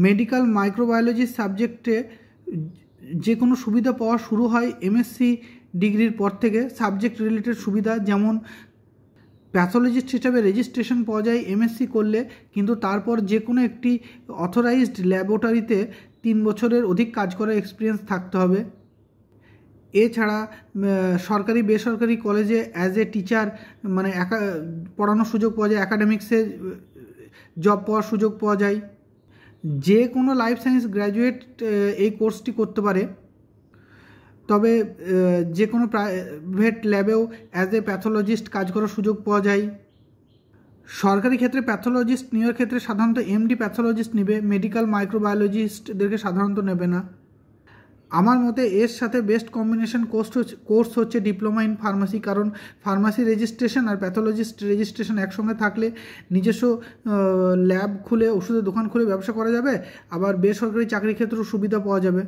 Medical microbiology সাবজেক্টে যে কোনো সুবিধা পাওয়া শুরু হয় এমএসসি ডিগ্রির পর থেকে। সাবজেক্ট রিলেটেড সুবিধা যেমন প্যাথোলজিস্ট হিসাবে রেজিস্ট্রেশন পাওয়া যায় এমএসসি করলে, কিন্তু তারপর যে কোনো একটি অথরাইজড ল্যাবরেটরিতে 3 বছরের অধিক কাজ করার এক্সপিরিয়েন্স থাকতে হবে। এছাড়া সরকারি বেসরকারি কলেজে অ্যাজ এ টিচার মানে পড়ানোর সুযোগ পাওয়া যায়, একাডেমিক্সে জব পাওয়ার সুযোগ পাওয়া যায়। যে কোনো লাইফ সায়েন্স গ্র্যাজুয়েট এই কোর্সটি করতে পারে, তবে যে কোনো প্রাইভেট ল্যাবেও অ্যাজ এ প্যাথোলজিস্ট কাজ করার সুযোগ পাওয়া যায়। সরকারি ক্ষেত্রে প্যাথোলজিস্ট নেওয়ার ক্ষেত্রে সাধারণত এমডি প্যাথোলজিস্ট নেবে, মেডিকেল মাইক্রোবায়োলজিস্টদেরকে সাধারণত নেবে না। আমার মতে এর সাথে বেস্ট কম্বিনেশন কোর্স হচ্ছে ডিপ্লোমা ইন ফার্মাসি, কারণ ফার্মাসি রেজিস্ট্রেশন আর প্যাথোলজিস্ট রেজিস্ট্রেশন একসঙ্গে থাকলে নিজস্ব ল্যাব খুলে ওষুধের দোকান খুলে ব্যবসা করা যাবে, আবার বেসরকারি চাকরির ক্ষেত্রেও সুবিধা পাওয়া যাবে।